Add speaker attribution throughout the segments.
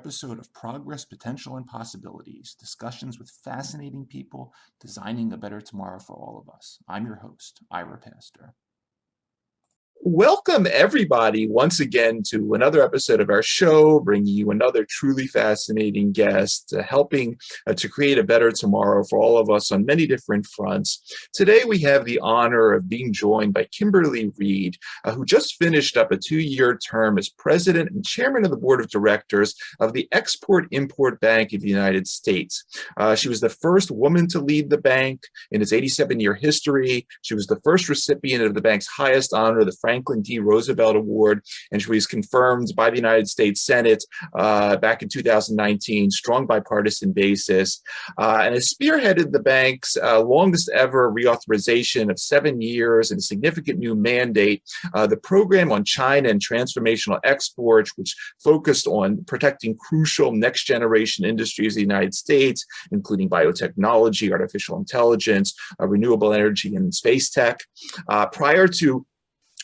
Speaker 1: episode of Progress, Potential, and Possibilities, discussions with fascinating people designing a better tomorrow for all of us. I'm your host, Ira Pastor. Welcome, everybody, once again to another episode of our show, bringing you another truly fascinating guest, helping to create a better tomorrow for all of us on many different fronts. Today, we have the honor of being joined by Kimberly Reed, who just finished up a 2-year term as president and chairman of the board of directors of the Export-Import Bank of the United States. She was the first woman to lead the bank in its 87-year history. She was the first recipient of the bank's highest honor, the Franklin D. Roosevelt Award, and she was confirmed by the United States Senate back in 2019, strong bipartisan basis, and has spearheaded the bank's longest ever reauthorization of 7 years and a significant new mandate, the program on China and Transformational Exports, which focused on protecting crucial next generation industries of the United States, including biotechnology, artificial intelligence, renewable energy, and space tech. Prior to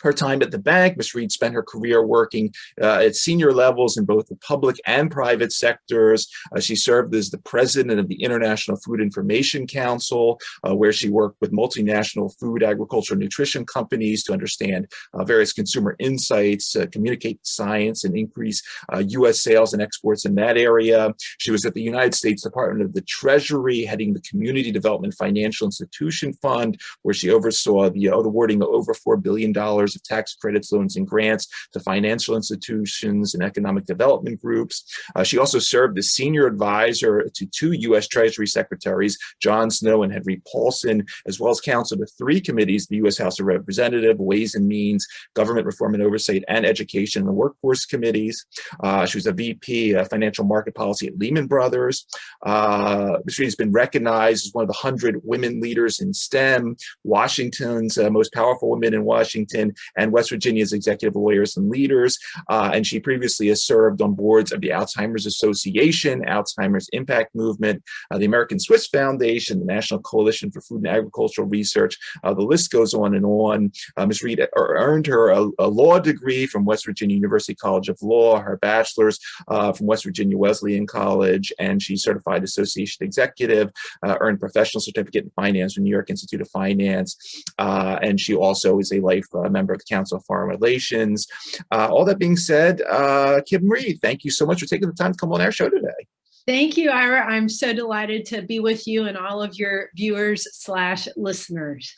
Speaker 1: her time at the bank, Ms. Reed spent her career working at senior levels in both the public and private sectors. She served as the president of the International Food Information Council, where she worked with multinational food, agriculture, and nutrition companies to understand various consumer insights, communicate science, and increase U.S. sales and exports in that area. She was at the United States Department of the Treasury, heading the Community Development Financial Institution Fund, where she oversaw the awarding of over $4 billion of tax credits, loans, and grants to financial institutions and economic development groups. She also served as senior advisor to 2 U.S. Treasury secretaries, John Snow and Henry Paulson, as well as counsel to 3 committees, the U.S. House of Representatives, Ways and Means, Government Reform and Oversight, and Education and the Workforce Committees. She was a VP of Financial Market Policy at Lehman Brothers. Ms. Reed has been recognized as one of the 100 women leaders in STEM, Washington's most powerful women in Washington, and West Virginia's executive lawyers and leaders. And she previously has served on boards of the Alzheimer's Association, Alzheimer's Impact Movement, the American Swiss Foundation, the National Coalition for Food and Agricultural Research. The list goes on and on. Ms. Reed earned her a law degree from West Virginia University College of Law, her bachelor's from West Virginia Wesleyan College, and she's certified association executive, earned professional certificate in finance from New York Institute of Finance, and she also is a life member of the Council of Foreign Relations. All that being said, Kim Reed, thank you so much for taking the time to come on our show today.
Speaker 2: Thank you, Ira. I'm so delighted to be with you and all of your viewers/listeners.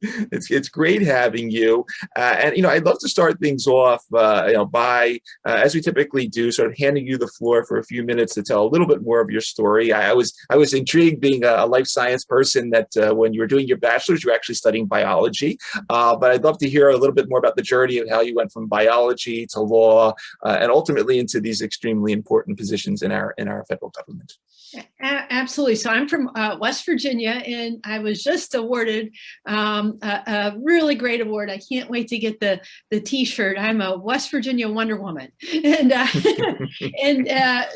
Speaker 1: It's great having you, and I'd love to start things off, by as we typically do, sort of handing you the floor for a few minutes to tell a little bit more of your story. I was intrigued, being a life science person, that when you were doing your bachelor's, you were actually studying biology. But I'd love to hear a little bit more about the journey of how you went from biology to law, and ultimately into these extremely important positions in our federal government.
Speaker 2: Absolutely. So I'm from West Virginia, and I was just awarded a really great award. I can't wait to get the T-shirt. I'm a West Virginia Wonder Woman, and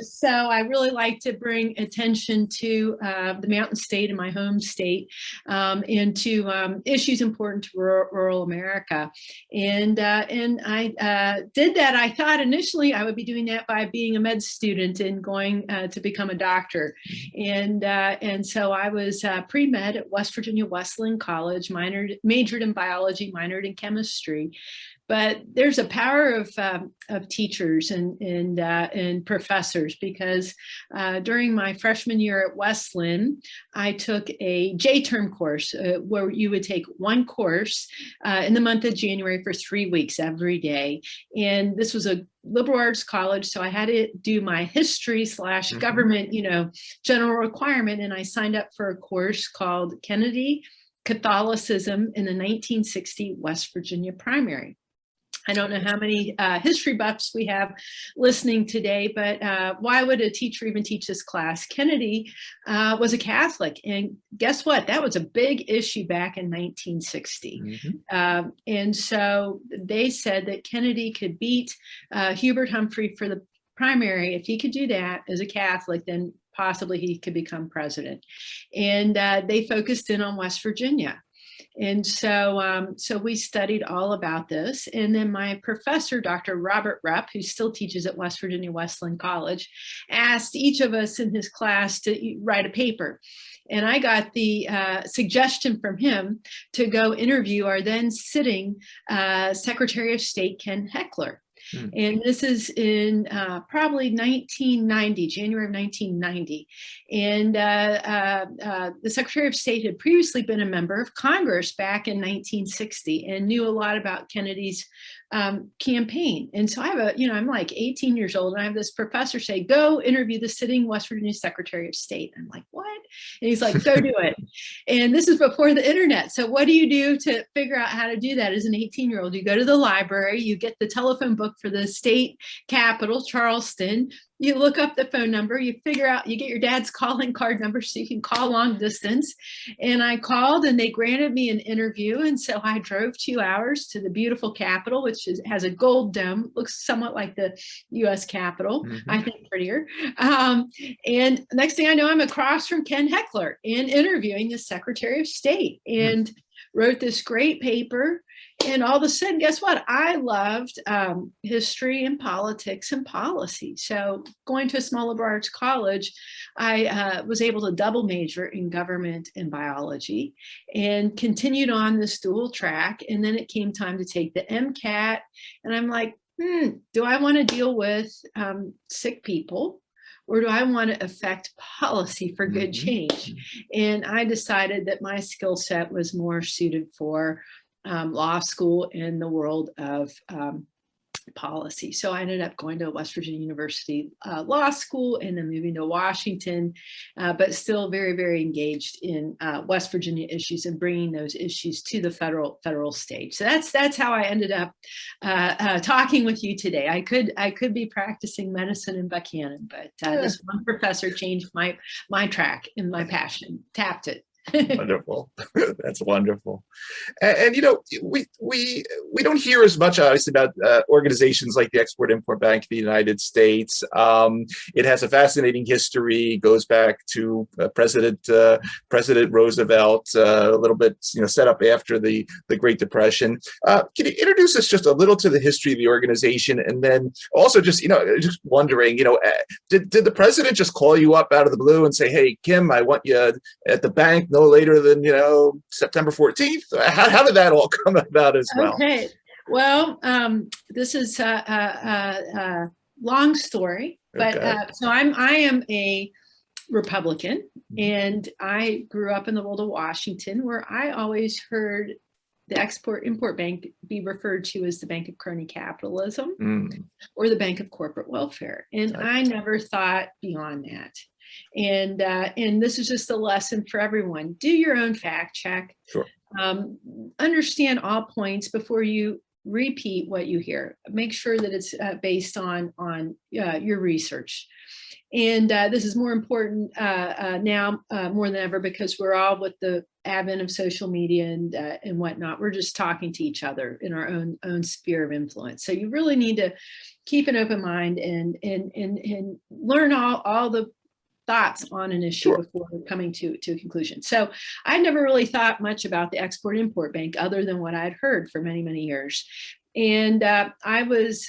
Speaker 2: so I really like to bring attention to the Mountain State and my home state, and to issues important to rural America. And I did that. I thought initially I would be doing that by being a med student and going to become a doctor. And so I was pre-med at West Virginia Wesleyan College, majored in biology, minored in chemistry. But there's a power of teachers and professors, because during my freshman year at Wesleyan, I took a J-term course where you would take one course in the month of January for 3 weeks every day. And this was a liberal arts college, so I had to do my history/government, general requirement. And I signed up for a course called Kennedy Catholicism in the 1960 West Virginia primary. I don't know how many history buffs we have listening today, but why would a teacher even teach this class? Kennedy was a Catholic, and guess what? That was a big issue back in 1960. Mm-hmm. And so they said that Kennedy could beat Hubert Humphrey for the primary. If he could do that as a Catholic, then possibly he could become president. And they focused in on West Virginia. And so we studied all about this. And then my professor, Dr. Robert Rupp, who still teaches at West Virginia Wesleyan College, asked each of us in his class to write a paper. And I got the suggestion from him to go interview our then sitting Secretary of State, Ken Heckler. And this is in probably 1990, January of 1990. And the Secretary of State had previously been a member of Congress back in 1960 and knew a lot about Kennedy's campaign. And so I have I'm like 18 years old and I have this professor say, go interview the sitting West Virginia Secretary of State. I'm like, what? And he's like, go do it. And this is before the internet. So what do you do to figure out how to do that as an 18-year-old? You go to the library, you get the telephone book for the state capital, Charleston. You look up the phone number, you figure out, you get your dad's calling card number so you can call long distance. And I called and they granted me an interview. And so I drove 2 hours to the beautiful Capitol, which has a gold dome, looks somewhat like the US Capitol, I think prettier. And next thing I know, I'm across from Ken Heckler and interviewing the Secretary of State and wrote this great paper. And all of a sudden, guess what? I loved history and politics and policy. So going to a small liberal arts college, I was able to double major in government and biology and continued on this dual track. And then it came time to take the MCAT. And I'm like, do I want to deal with sick people? Or do I want to affect policy for good change? And I decided that my skill set was more suited for law school in the world of policy. So I ended up going to West Virginia University Law School and then moving to Washington, but still very, very engaged in West Virginia issues and bringing those issues to the federal stage. So that's how I ended up talking with you today. I could be practicing medicine in Buchanan, but this one professor changed my track and my passion, tapped it.
Speaker 1: Wonderful. That's wonderful. And we don't hear as much, obviously, about organizations like the Export-Import Bank of the United States. It has a fascinating history, goes back to President Roosevelt, a little bit set up after the Great Depression. Can you introduce us just a little to the history of the organization, and then also just wondering, did the president just call you up out of the blue and say, "Hey, Kim, I want you at the bank no later than September 14th"? How did that all come about as well?
Speaker 2: Okay, well, this is a long story, but so I am a Republican, and I grew up in the world of Washington, where I always heard the Export-Import Bank be referred to as the Bank of Crony Capitalism or the Bank of Corporate Welfare, and I never thought beyond that. And this is just a lesson for everyone. Do your own fact check.
Speaker 1: Sure.
Speaker 2: Understand all points before you repeat what you hear. Make sure that it's based on your research. And this is more important now more than ever, because we're all, with the advent of social media and whatnot, we're just talking to each other in our own sphere of influence. So you really need to keep an open mind and learn all the thoughts on an issue before coming to a conclusion. So I never really thought much about the Export-Import Bank other than what I'd heard for many, many years. And I was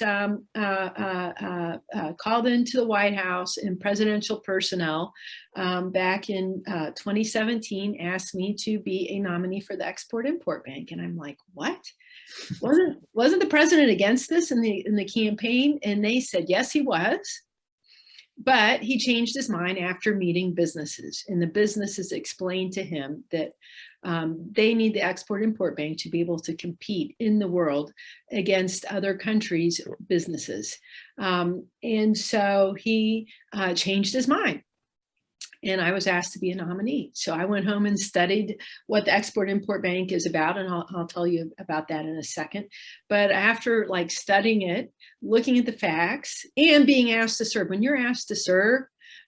Speaker 2: called into the White House, and presidential personnel back in 2017 asked me to be a nominee for the Export-Import Bank. And I'm like, what? Wasn't the president against this in the campaign? And they said, yes, he was. But he changed his mind after meeting businesses, and the businesses explained to him that they need the Export-Import Bank to be able to compete in the world against other countries' businesses. And so he changed his mind. And I was asked to be a nominee. So I went home and studied what the Export-Import Bank is about, and I'll tell you about that in a second. But after studying it, looking at the facts, and being asked to serve, when you're asked to serve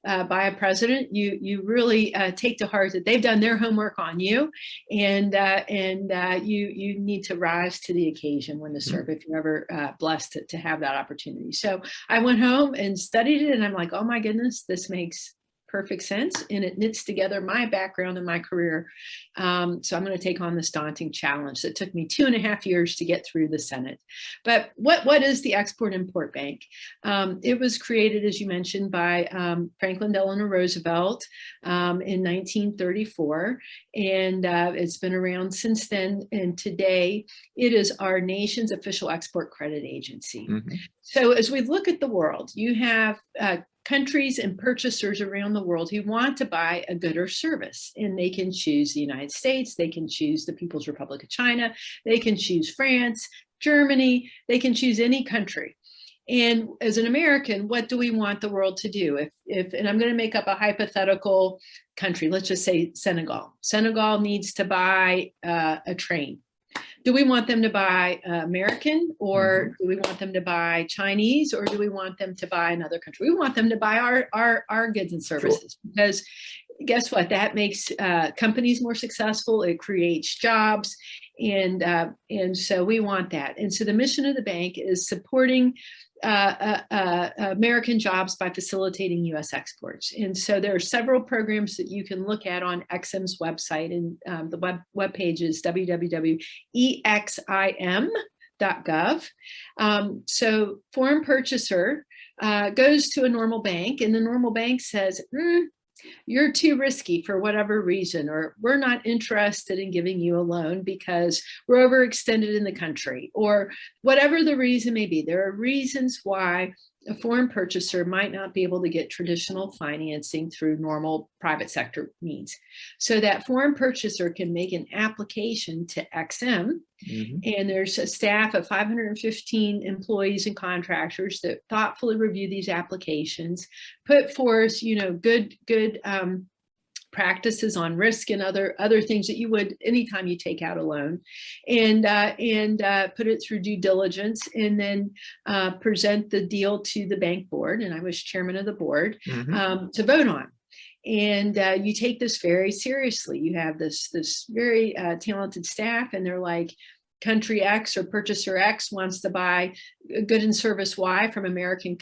Speaker 2: by a president, you really take to heart that they've done their homework on you, and you need to rise to the occasion when to serve, if you're ever blessed to have that opportunity. So I went home and studied it, and I'm like, oh my goodness, this makes perfect sense, and it knits together my background and my career. So I'm going to take on this daunting challenge that took me 2.5 years to get through the Senate. But what is the Export-Import Bank? It was created, as you mentioned, by Franklin Delano Roosevelt in 1934, and it's been around since then. And today, it is our nation's official export credit agency. Mm-hmm. So as we look at the world, you have countries and purchasers around the world who want to buy a good or service, and they can choose the United States, they can choose the People's Republic of China, they can choose France, Germany, they can choose any country. And as an American, what do we want the world to do? And I'm going to make up a hypothetical country, let's just say Senegal. Senegal needs to buy a train. Do we want them to buy American, or do we want them to buy Chinese, or do we want them to buy another country? We want them to buy our goods and services, sure. Because guess what? That makes companies more successful. It creates jobs, and so we want that. And so the mission of the bank is supporting American jobs by facilitating U.S. exports. And so there are several programs that you can look at on EXIM's website, and the web page is www.exim.gov. So foreign purchaser goes to a normal bank, and the normal bank says, you're too risky for whatever reason, or we're not interested in giving you a loan because we're overextended in the country, or whatever the reason may be. There are reasons why a foreign purchaser might not be able to get traditional financing through normal private sector means. So that foreign purchaser can make an application to EXIM, and there's a staff of 515 employees and contractors that thoughtfully review these applications, put forth, good practices on risk and other things that you would anytime you take out a loan, and put it through due diligence, and then present the deal to the bank board. And I was chairman of the board to vote on. And you take this very seriously. You have this very talented staff, and they're like, country X or purchaser X wants to buy good and service Y from American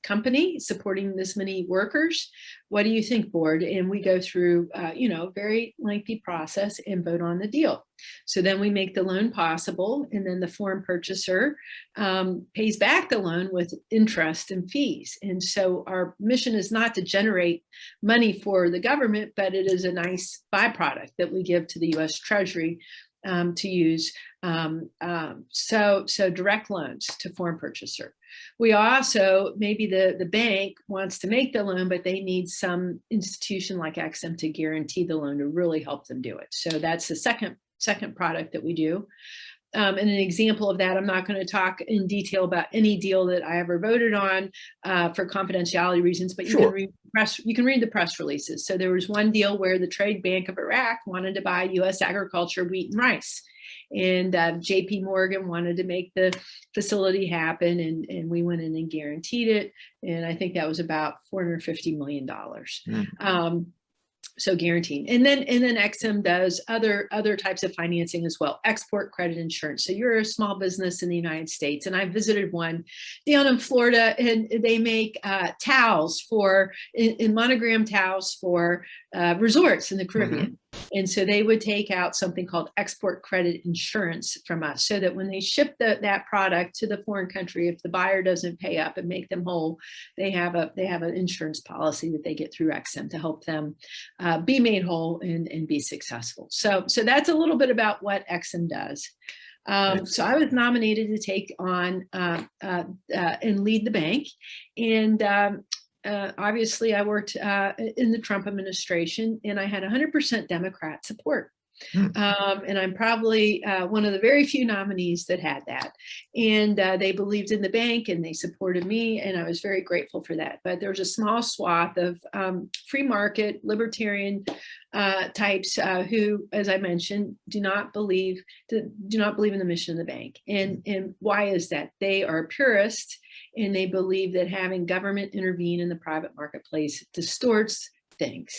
Speaker 2: company supporting this many workers. What do you think, board? And we go through, very lengthy process and vote on the deal. So then we make the loan possible, and then the foreign purchaser pays back the loan with interest and fees. And so our mission is not to generate money for the government, but it is a nice byproduct that we give to the U.S. Treasury to use. So direct loans to foreign purchaser. We also, maybe the bank wants to make the loan, but they need some institution like EXIM to guarantee the loan to really help them do it. So that's the second product that we do. And an example of that, I'm not going to talk in detail about any deal that I ever voted on for confidentiality reasons, but you can read the press releases. So there was one deal where the Trade Bank of Iraq wanted to buy U.S. agriculture, wheat, and rice. And JP Morgan wanted to make the facility happen, and we went in and guaranteed it. And I think that was about $450 million. So guaranteed. And then EXIM does other types of financing as well, export credit insurance. So you're a small business in the United States, and I visited one down in Florida, and they make towels in monogram towels for resorts in the Caribbean. And so they would take out something called export credit insurance from us, so that when they ship that product to the foreign country, if the buyer doesn't pay up and make them whole, they have an insurance policy that they get through EXIM to help them be made whole and be successful. So that's a little bit about what EXIM does. So I was nominated to take on and lead the bank, and obviously I worked in the Trump administration, and I had 100% Democrat support. And I'm probably one of the very few nominees that had that. And they believed in the bank, and they supported me, and I was very grateful for that. But there was a small swath of free market, libertarian types who, as I mentioned, do not believe in the mission of the bank. And why is that? They are purists, and they believe that having government intervene in the private marketplace distorts things.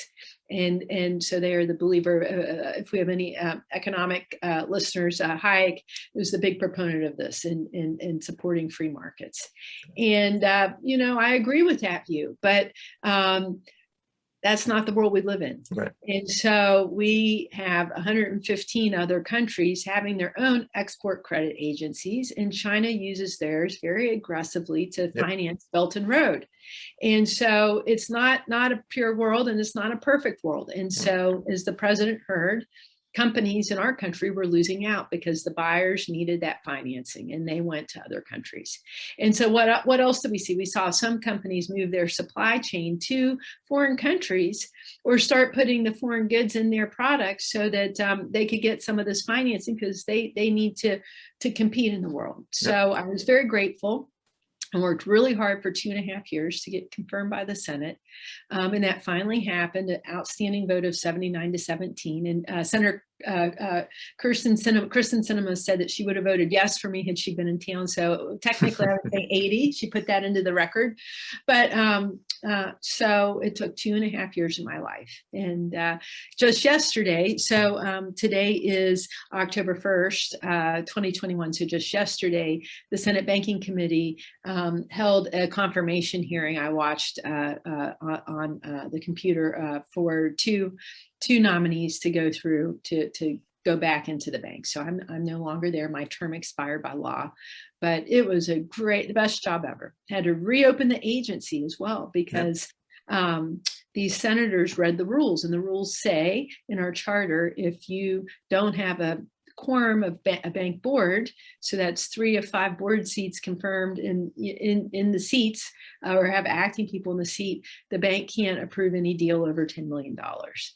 Speaker 2: And so they are the believer. If we have any economic listeners, Hayek was the big proponent of this in supporting free markets. And, I agree with that view, but that's not the world we live in.
Speaker 1: Right.
Speaker 2: And so we have 115 other countries having their own export credit agencies, and China uses theirs very aggressively to finance Belt and Road. And so it's not a pure world, and it's not a perfect world. And so, as the president heard, companies in our country were losing out because the buyers needed that financing and they went to other countries. And so what else did we see? We saw some companies move their supply chain to foreign countries or start putting the foreign goods in their products so that they could get some of this financing because they need to compete in the world. So I was very grateful and worked really hard for 2.5 years to get confirmed by the Senate. And that finally happened, an outstanding vote of 79-17. And Senator Kristen Sinema said that she would have voted yes for me had she been in town. So technically I would say 80. She put that into the record. But so it took 2.5 years of my life. And just yesterday, so today is October 1st, 2021. So just yesterday, the Senate Banking Committee held a confirmation hearing I watched on the computer for two nominees to go through to go back into the bank. So I'm no longer there. My term expired by law, but it was the best job ever. Had to reopen the agency as well because these senators read the rules, and the rules say in our charter, if you don't have a quorum of a bank board, so that's 3 of 5 board seats confirmed in the seats, or have acting people in the seat, the bank can't approve any deal over $10 million.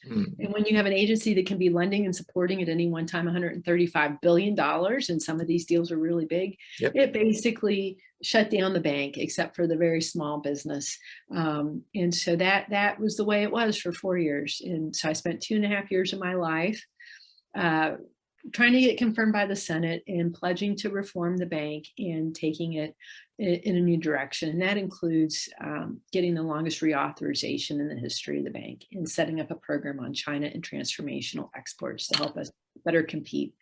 Speaker 2: And when you have an agency that can be lending and supporting at any one time $135 billion, and some of these deals are really big, it basically shut down the bank except for the very small business. And so that was the way it was for 4 years. And so I spent 2.5 years of my life trying to get confirmed by the Senate and pledging to reform the bank and taking it in a new direction. And that includes getting the longest reauthorization in the history of the bank and setting up a program on China and transformational exports to help us better compete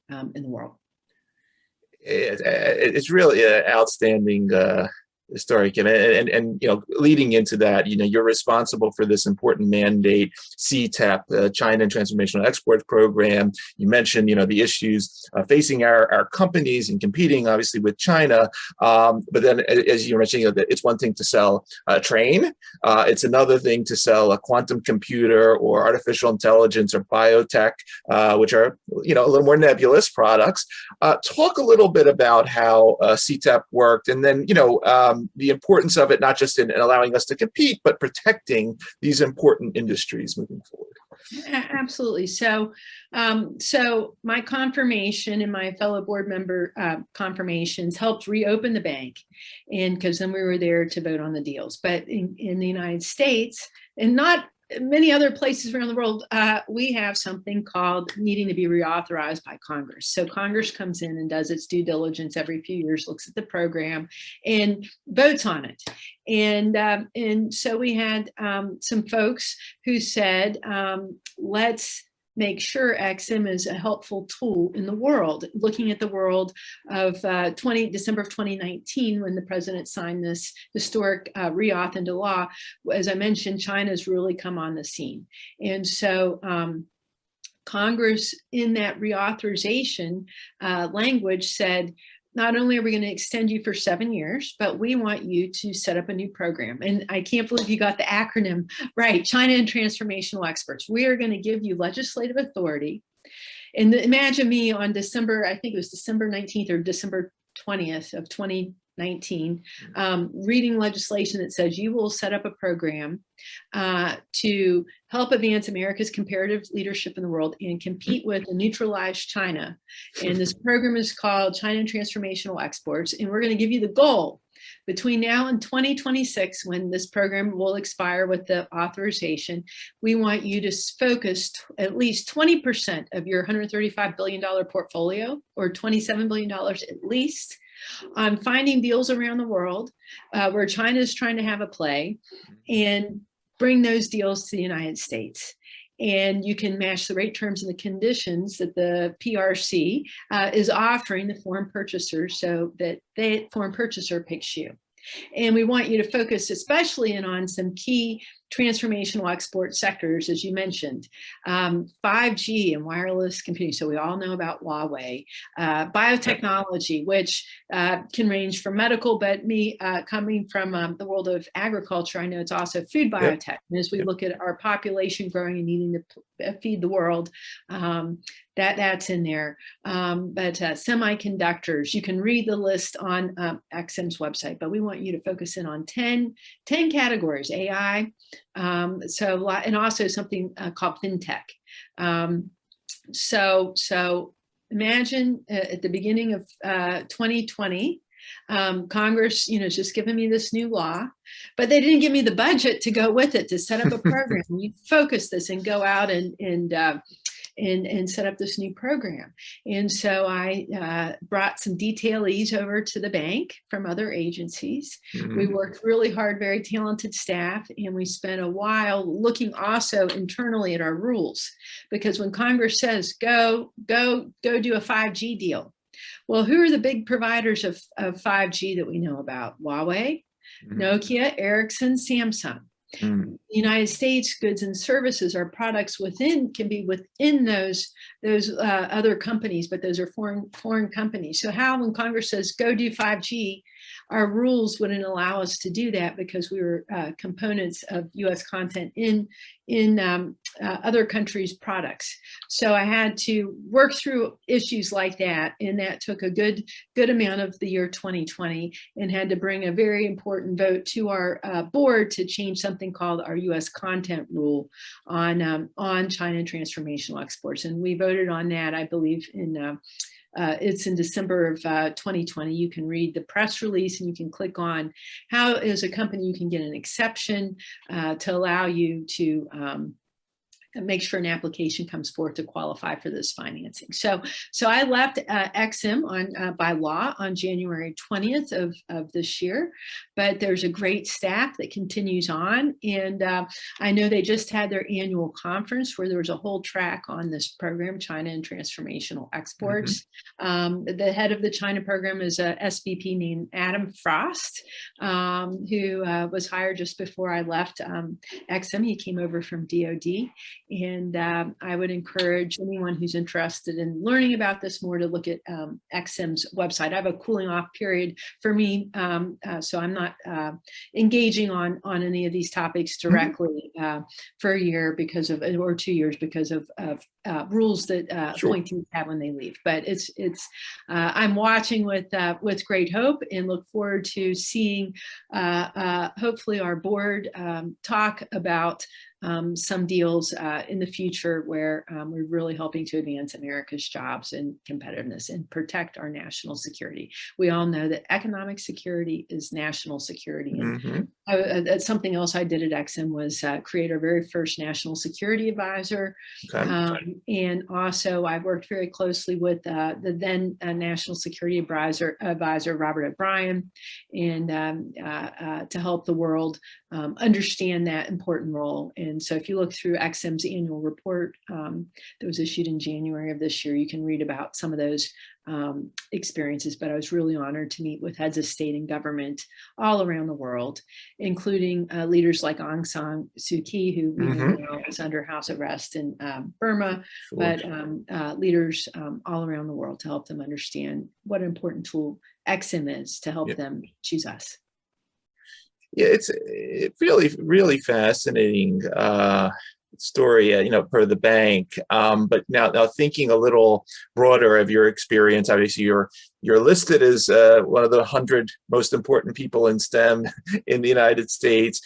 Speaker 2: in the world.
Speaker 1: It's really an outstanding story, Kim. And leading into that, you're responsible for this important mandate, CTAP, the China and Transformational Exports program. You mentioned, the issues facing our companies and competing, obviously, with China. But then, as you were mentioning, it's one thing to sell a train. It's another thing to sell a quantum computer or artificial intelligence or biotech, which are, a little more nebulous products. Talk a little bit about how CTAP worked, and then, the importance of it, not just in allowing us to compete, but protecting these important industries moving forward.
Speaker 2: Absolutely. So my confirmation and my fellow board member confirmations helped reopen the bank, and because then we were there to vote on the deals. But in the United States, and not many other places around the world, we have something called needing to be reauthorized by Congress. So Congress comes in and does its due diligence every few years, looks at the program and votes on it. And so we had some folks who said, let's make sure EXIM is a helpful tool in the world, looking at the world of December of 2019, when the president signed this historic re-auth into law. As I mentioned, China's really come on the scene. And so Congress, in that reauthorization language, said, not only are we going to extend you for 7 years, but we want you to set up a new program. And I can't believe you got the acronym right, China and Transformational Exports. We are going to give you legislative authority. And imagine me on December, I think it was December 19th or December 20th of 2019, reading legislation that says you will set up a program to help advance America's comparative leadership in the world and compete with a neutralized China. And this program is called China and Transformational Exports. And we're going to give you the goal between now and 2026, when this program will expire with the authorization. We want you to focus at least 20% of your $135 billion portfolio, or $27 billion at least, on finding deals around the world where China is trying to have a play, and bring those deals to the United States. And you can match the rate, terms, and the conditions that the PRC is offering the foreign purchasers, so that the foreign purchaser picks you. And we want you to focus especially in on some key transformational export sectors, as you mentioned, 5G and wireless computing. So we all know about Huawei, biotechnology, which can range from medical, but me coming from the world of agriculture, I know it's also food biotech. And as we look at our population growing and needing to feed the world, that's in there. But semiconductors, you can read the list on EXIM's website, but we want you to focus in on 10 categories: AI, and also something called fintech. So imagine at the beginning of 2020, Congress, is just giving me this new law, but they didn't give me the budget to go with it to set up a program. You focus this and go out and set up this new program. And so I brought some detailees over to the bank from other agencies. Mm-hmm. We worked really hard, very talented staff, and we spent a while looking also internally at our rules, because when Congress says go do a 5G deal, well, who are the big providers of 5G that we know about? Huawei, Nokia, Ericsson, Samsung. The United States goods and services or products can be within those other companies, but those are foreign companies. So how, when Congress says go do 5G, our rules wouldn't allow us to do that, because we were components of U.S. content in other countries' products. So I had to work through issues like that, and that took a good amount of the year 2020, and had to bring a very important vote to our board to change something called our U.S. content rule on China and Transformational Exports, and we voted on that, I believe, it's in December of 2020. You can read the press release, and you can click on how, as a company, you can get an exception to allow you to make sure an application comes forth to qualify for this financing. So I left EXIM by law on January 20th of this year, but there's a great staff that continues on. And I know they just had their annual conference where there was a whole track on this program, China and Transformational Exports. The head of the China program is a SVP named Adam Frost, who was hired just before I left EXIM. He came over from DOD. And I would encourage anyone who's interested in learning about this more to look at EXIM's website. I have a cooling off period for me, so I'm not engaging on any of these topics directly for a year or 2 years because of rules that appointees have when they leave. But I'm watching with great hope, and look forward to seeing hopefully our board talk about some deals in the future where we're really helping to advance America's jobs and competitiveness and protect our national security. We all know that economic security is national security. And that's something else I did at EXIM was create our very first national security advisor. And also I worked very closely with the then national security advisor, Robert O'Brien, and to help the world understand that important role. And so if you look through EXIM's annual report that was issued in January of this year, you can read about some of those experiences. But I was really honored to meet with heads of state and government all around the world, including leaders like Aung San Suu Kyi, who we know now is under house arrest in Burma, but leaders all around the world to help them understand what an important tool EXIM is to help them choose us.
Speaker 1: Yeah, it's really, really fascinating story, for the bank. But now thinking a little broader of your experience, obviously you're listed as one of the 100 most important people in STEM in the United States.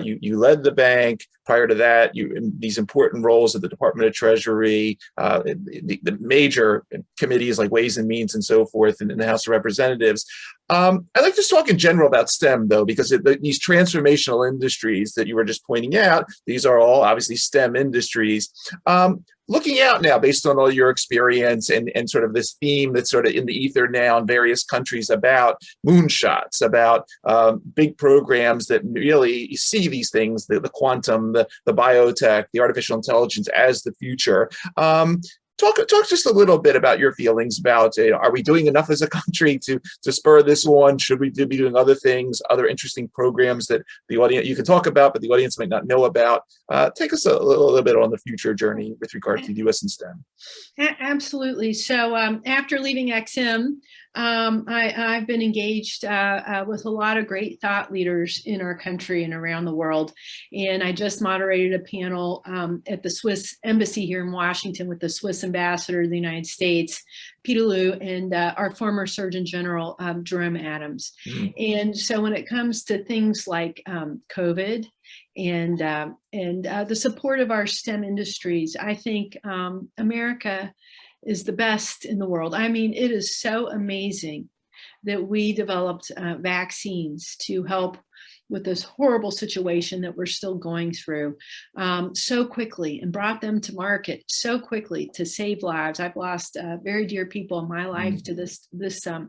Speaker 1: You led the bank. Prior to that, these important roles at the Department of Treasury, the major committees like Ways and Means and so forth, in the House of Representatives. I'd like to talk in general about STEM, though, because these transformational industries that you were just pointing out, these are all obviously STEM industries. Looking out now, based on all your experience and sort of this theme that's sort of in the ether now in various countries about moonshots, about big programs that really see these things, the quantum, the biotech, the artificial intelligence as the future. Talk just a little bit about your feelings about, are we doing enough as a country to spur this one? Should we be doing other things, other interesting programs that the audience, you can talk about, but the audience might not know about? Take us a little bit on the future journey with regard to U.S. and STEM.
Speaker 2: Absolutely. So after leaving EXIM, I've been engaged with a lot of great thought leaders in our country and around the world. And I just moderated a panel at the Swiss Embassy here in Washington with the Swiss ambassador to the United States, Peter Liu, and our former Surgeon General, Jerome Adams. And so when it comes to things like COVID and the support of our STEM industries, I think America is the best in the world. I mean, it is so amazing that we developed vaccines to help with this horrible situation that we're still going through so quickly, and brought them to market so quickly to save lives. I've lost very dear people in my life to this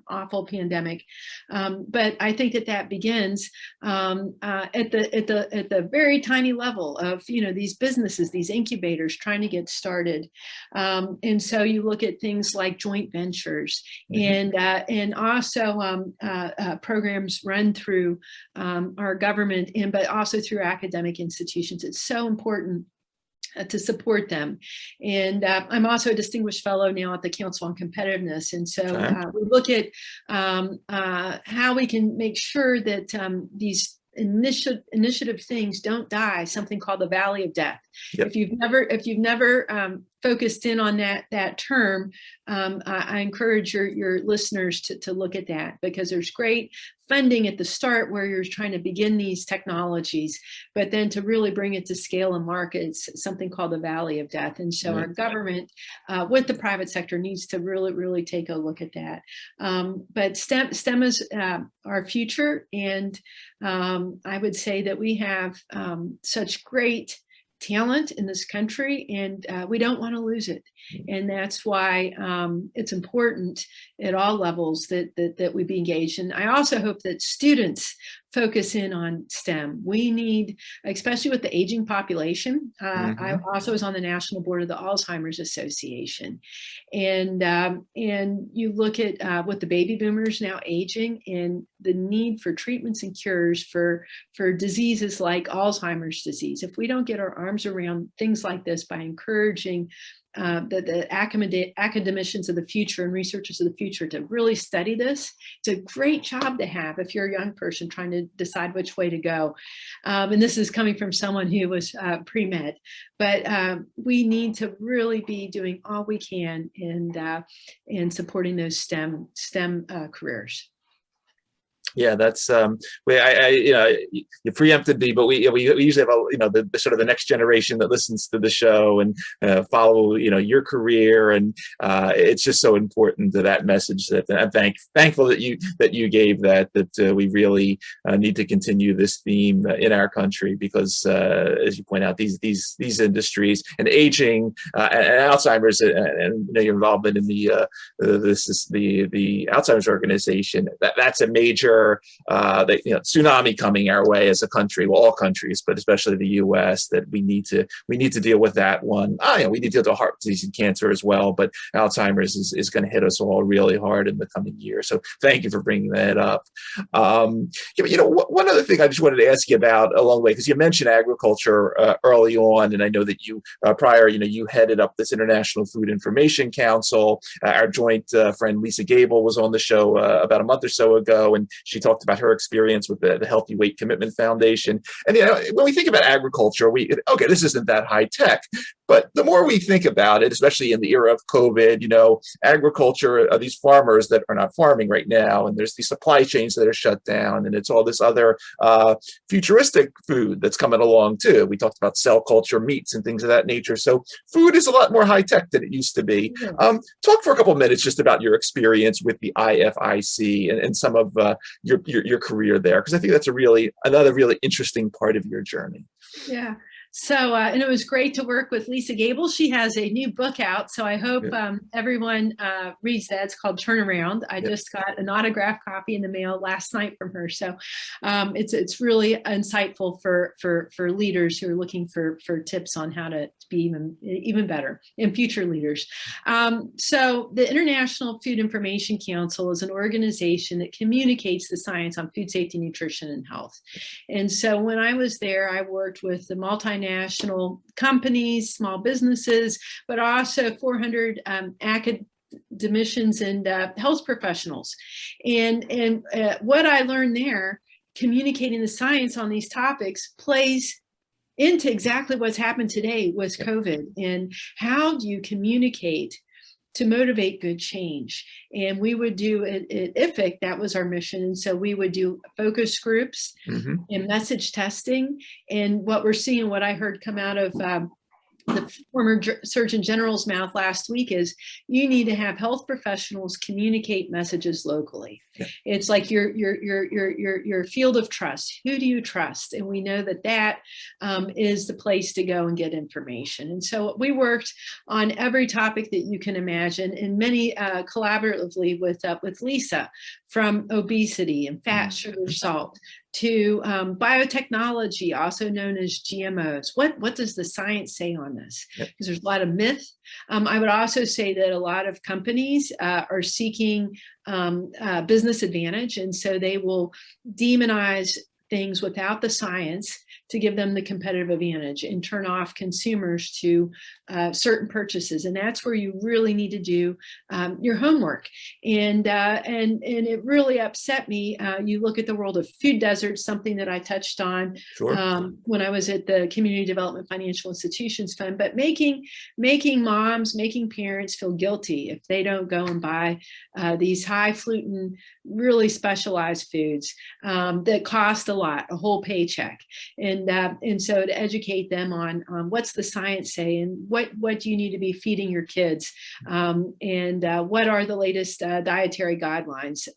Speaker 2: awful pandemic, but I think that begins at the very tiny level of these businesses, these incubators trying to get started, and so you look at things like joint ventures and also programs run through our government, but also through academic institutions. It's so important to support them. And I'm also a distinguished fellow now at the Council on Competitiveness. And so we look at how we can make sure that these initiative things don't die, something called the Valley of Death. Yep. If you've never focused in on that term, I encourage your listeners to look at that, because there's great funding at the start where you're trying to begin these technologies, but then to really bring it to scale and market, it's something called the Valley of Death. And so our government with the private sector needs to really take a look at that. But STEM is our future. And I would say that we have such great talent in this country, and we don't want to lose it. And that's why it's important at all levels that we be engaged. And I also hope that students focus in on STEM. We need, especially with the aging population. I also was on the national board of the Alzheimer's Association. And you look at with the baby boomers now aging and the need for treatments and cures for diseases like Alzheimer's disease. If we don't get our arms around things like this by encouraging the academicians of the future and researchers of the future to really study this, it's a great job to have if you're a young person trying to decide which way to go. And this is coming from someone who was pre-med, but we need to really be doing all we can in supporting those STEM careers.
Speaker 1: Yeah, that's you preempted me, but we usually have the sort of the next generation that listens to the show and follow your career, and it's just so important to that message that I'm thankful that you gave that we really need to continue this theme in our country, because as you point out, these industries and aging and Alzheimer's and your involvement in the Alzheimer's organization, that's a major tsunami coming our way as a country, well, all countries, but especially the U.S., that we need to deal with that one. We need to deal with heart disease and cancer as well, but Alzheimer's is going to hit us all really hard in the coming year. So thank you for bringing that up. One other thing I just wanted to ask you about along the way, because you mentioned agriculture early on, and I know that you prior, you headed up this International Food Information Council. Our joint friend Lisa Gable was on the show about a month or so ago, and she talked about her experience with the Healthy Weight Commitment Foundation. And when we think about agriculture, this isn't that high tech, but the more we think about it, especially in the era of COVID, agriculture, these farmers that are not farming right now, and there's these supply chains that are shut down, and it's all this other futuristic food that's coming along too. We talked about cell culture meats and things of that nature. So food is a lot more high tech than it used to be. Talk for a couple of minutes just about your experience with the IFIC and some of your career there, because I think that's another really interesting part of your journey.
Speaker 2: Yeah. And it was great to work with Lisa Gable. She has a new book out, so I hope everyone reads that. It's called Turnaround. I just got an autographed copy in the mail last night from her, so it's really insightful for leaders who are looking for tips on how to be even better and future leaders. So the International Food Information Council is an organization that communicates the science on food safety, nutrition, and health. And so when I was there, I worked with the multinational companies, small businesses, but also 400 academicians and health professionals. And what I learned there, communicating the science on these topics, plays into exactly what's happened today with COVID. And how do you communicate to motivate good change? And we would do at IFIC, that was our mission. And so we would do focus groups and message testing. And what we're seeing, what I heard come out of the former Surgeon General's mouth last week is you need to have health professionals communicate messages locally. Yeah. It's like your field of trust. Who do you trust? And we know that is the place to go and get information. And so we worked on every topic that you can imagine, and many collaboratively with Lisa, from obesity and fat, sugar, salt, to biotechnology, also known as GMOs. What does the science say on this? Because there's a lot of myth. I would also say that a lot of companies are seeking business advantage, and so they will demonize things without the science to give them the competitive advantage and turn off consumers to certain purchases. And that's where you really need to do your homework. And it really upset me. You look at the world of food deserts, something that I touched on when I was at the Community Development Financial Institutions Fund, but making moms, making parents feel guilty if they don't go and buy these highfalutin, really specialized foods that cost a lot, a whole paycheck. And so to educate them on what's the science say, and what do you need to be feeding your kids, and what are the latest dietary guidelines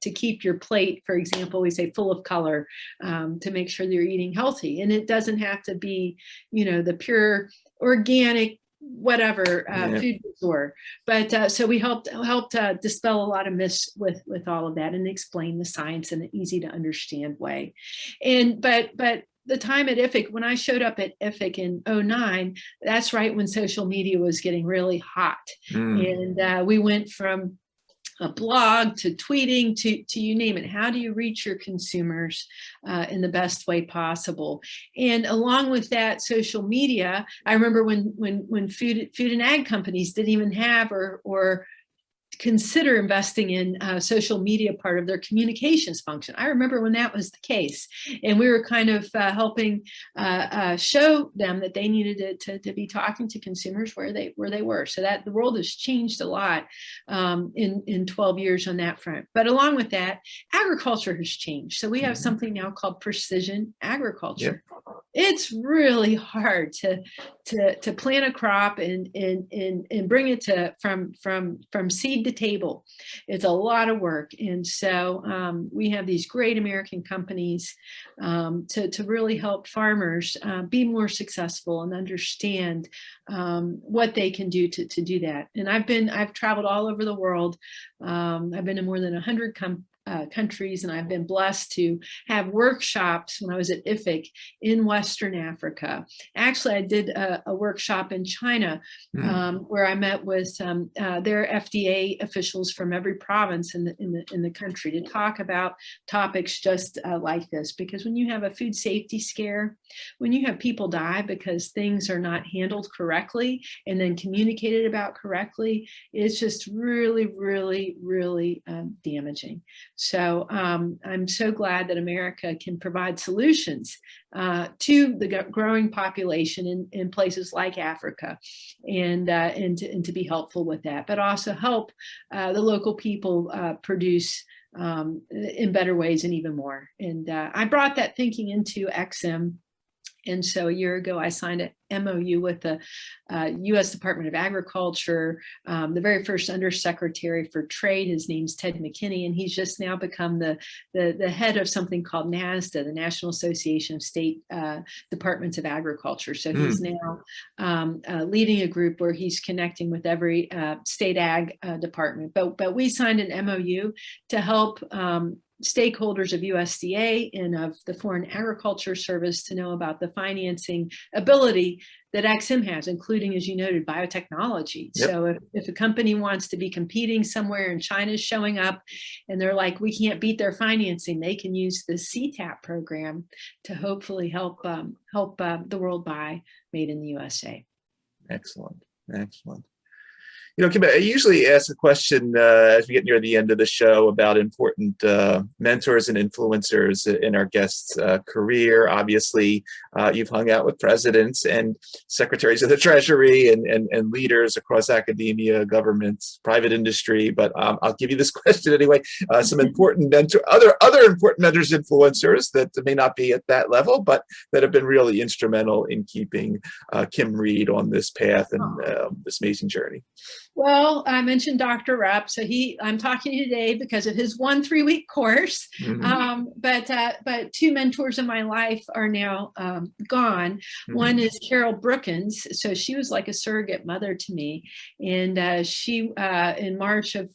Speaker 2: to keep your plate, for example, we say full of color, to make sure that you're eating healthy. And it doesn't have to be, the pure organic whatever food store, but so we helped dispel a lot of myths with all of that and explain the science in an easy to understand way. And but the time at IFIC, when I showed up at IFIC in 2009, that's right when social media was getting really hot. And we went from a blog to tweeting to you name it. How do you reach your consumers in the best way possible? And along with that, social media, I remember when food and ag companies didn't even have or consider investing in social media part of their communications function. I remember when that was the case, and we were kind of helping show them that they needed to be talking to consumers where they were. So that the world has changed a lot in 12 years on that front. But along with that, agriculture has changed. So we have something now called precision agriculture. It's really hard to plant a crop and bring it to from seed to table. It's a lot of work. And so we have these great American companies to really help farmers be more successful and understand what they can do to do that. And I've traveled all over the world. I've been to more than 100 countries, and I've been blessed to have workshops when I was at IFIC in Western Africa. Actually, I did a workshop in China where I met with their FDA officials from every province in the country to talk about topics just like this. Because when you have a food safety scare, when you have people die because things are not handled correctly and then communicated about correctly, it's just really, really, really damaging. So I'm so glad that America can provide solutions to the growing population in places like Africa, and to be helpful with that, but also help the local people produce in better ways and even more. And I brought that thinking into EXIM. And so a year ago, I signed an MOU with the U.S. Department of Agriculture, the very first Undersecretary for Trade. His name's Ted McKinney, and he's just now become the head of something called NASDA, the National Association of State Departments of Agriculture. So he's now leading a group where he's connecting with every state ag department. But we signed an MOU to help stakeholders of USDA and of the Foreign Agriculture Service to know about the financing ability that EXIM has, including, as you noted, biotechnology. Yep. So if a company wants to be competing somewhere and China's showing up and they're like, we can't beat their financing, they can use the CTAP program to hopefully help the world buy made in the USA.
Speaker 1: Excellent, excellent. You know, Kim, I usually ask a question as we get near the end of the show about important mentors and influencers in our guest's career. Obviously, you've hung out with presidents and secretaries of the Treasury and leaders across academia, governments, private industry. But I'll give you this question anyway. Some important other important mentors, influencers that may not be at that level, but that have been really instrumental in keeping Kim Reed on this path and this amazing journey.
Speaker 2: Well, I mentioned Dr. Rupp, so I'm talking to you today because of his 1 3-week course. But 2 mentors in my life are now gone. One is Carol Brookins, so she was like a surrogate mother to me, and she in March of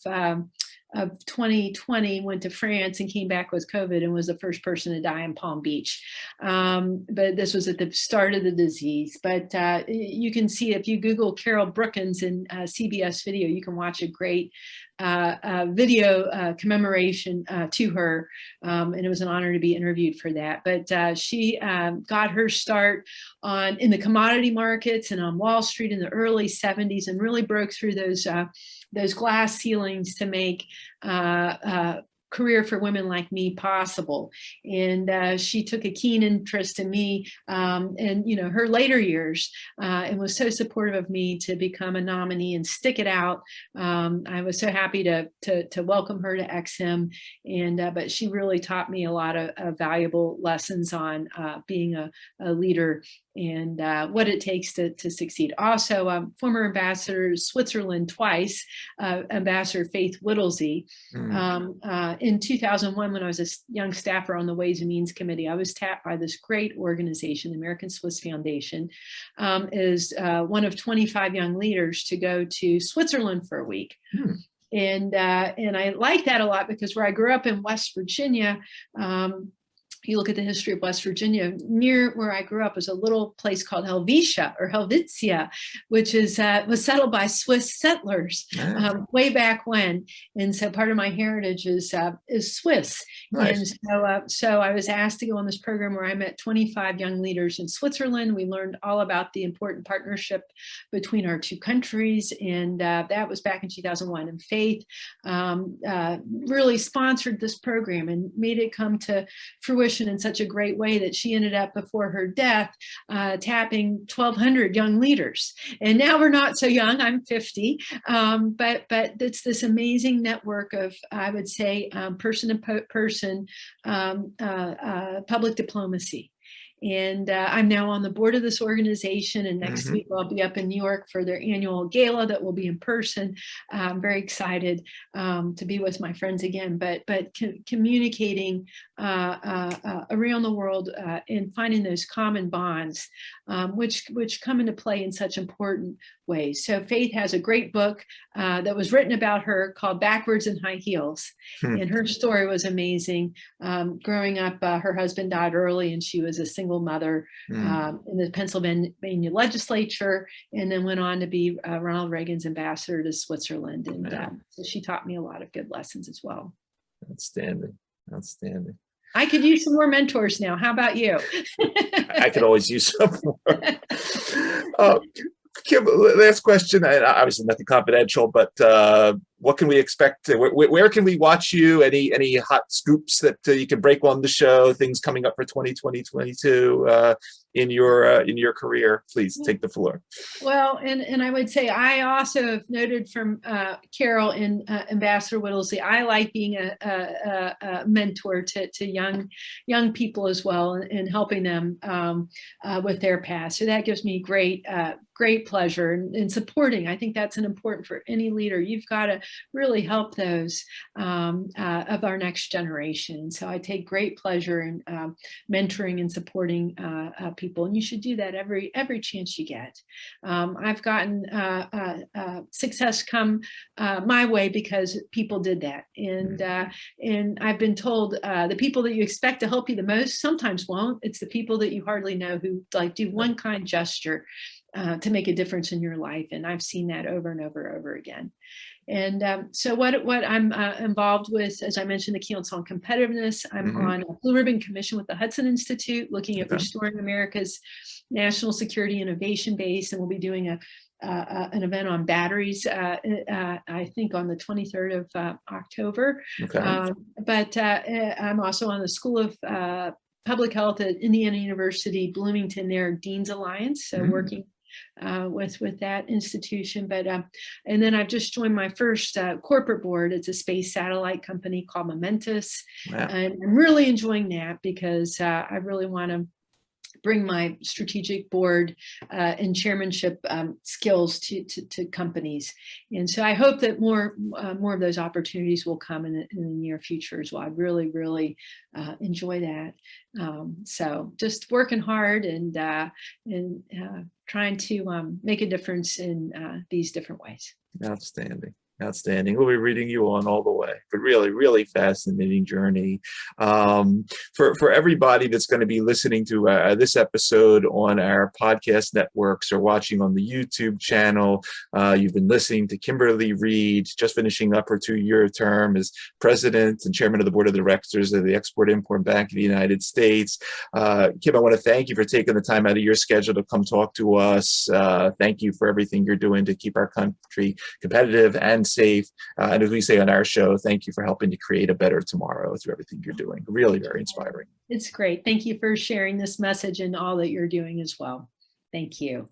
Speaker 2: 2020 went to France and came back with COVID and was the first person to die in Palm Beach. But this was at the start of the disease. But you can see if you Google Carol Brookins in CBS video, you can watch a great video commemoration to her. And it was an honor to be interviewed for that. But she got her start in the commodity markets and on Wall Street in the early 70s and really broke through those glass ceilings to make career for women like me possible. And she took a keen interest in me and her later years and was so supportive of me to become a nominee and stick it out. I was so happy to welcome her to EXIM, and but she really taught me a lot of valuable lessons on being a leader and what it takes to succeed. Also, former ambassador Switzerland twice, Ambassador Faith Whittlesey. In 2001, when I was a young staffer on the Ways and Means Committee, I was tapped by this great organization, the American Swiss Foundation, as one of 25 young leaders to go to Switzerland for a week. And I like that a lot because where I grew up in West Virginia, you look at the history of West Virginia, near where I grew up was a little place called Helvetia or Helvetia, which was settled by Swiss settlers way back when. And so part of my heritage is Swiss. Nice. And so I was asked to go on this program where I met 25 young leaders in Switzerland. We learned all about the important partnership between our 2 countries. And that was back in 2001. And Faith really sponsored this program and made it come to fruition in such a great way that she ended up before her death tapping 1,200 young leaders. And now we're not so young, I'm 50, but it's this amazing network of, I would say, person to person public diplomacy. And I'm now on the board of this organization, and next week I'll be up in New York for their annual gala that will be in person. I'm very excited to be with my friends again, but communicating around the world and finding those common bonds, which come into play in such important ways. So Faith has a great book that was written about her called Backwards in High Heels. And her story was amazing. Growing up, her husband died early and she was a single mother in the Pennsylvania legislature, and then went on to be Ronald Reagan's ambassador to Switzerland. And so she taught me a lot of good lessons as well.
Speaker 1: Outstanding. Outstanding.
Speaker 2: I could use some more mentors now. How about you?
Speaker 1: I could always use some more. Kim, last question, obviously nothing confidential, but what can we expect? Where can we watch you? Any hot scoops that you can break on the show? Things coming up for 2022 in your career? Please take the floor.
Speaker 2: Well, and I would say I also have noted from Carol and Ambassador Whittlesey, I like being a mentor to young people as well, and helping them with their past. So that gives me great pleasure, and supporting. I think that's an important for any leader. You've got to really help those of our next generation. So I take great pleasure in mentoring and supporting people, and you should do that every chance you get. I've gotten success come my way because people did that, and I've been told the people that you expect to help you the most sometimes won't. It's the people that you hardly know who do one kind gesture to make a difference in your life, and I've seen that over and over again. And so what I'm involved with, as I mentioned, the Council on Competitiveness. I'm on a Blue Ribbon Commission with the Hudson Institute, looking at restoring America's national security innovation base, and we'll be doing an event on batteries, I think on the 23rd of October. But I'm also on the School of Public Health at Indiana University, Bloomington, their Dean's Alliance, so working with that institution. But and then I've just joined my first corporate board. It's a space satellite company called Momentous, and I'm really enjoying that because I really want to bring my strategic board and chairmanship skills to companies. And so I hope that more of those opportunities will come in the near future as well. I really enjoy that. So just working hard and trying to make a difference in these different ways.
Speaker 1: Outstanding. We'll be reading you on all the way, but really fascinating journey. For everybody that's going to be listening to this episode on our podcast networks or watching on the YouTube channel, you've been listening to Kimberly Reed, just finishing up her 2-year term as president and chairman of the board of directors of the Export-Import Bank of the United States. Kim, I want to thank you for taking the time out of your schedule to come talk to us. Thank you for everything you're doing to keep our country competitive and safe. And as we say on our show, thank you for helping to create a better tomorrow through everything you're doing. Really very inspiring.
Speaker 2: It's great. Thank you for sharing this message and all that you're doing as well. Thank you.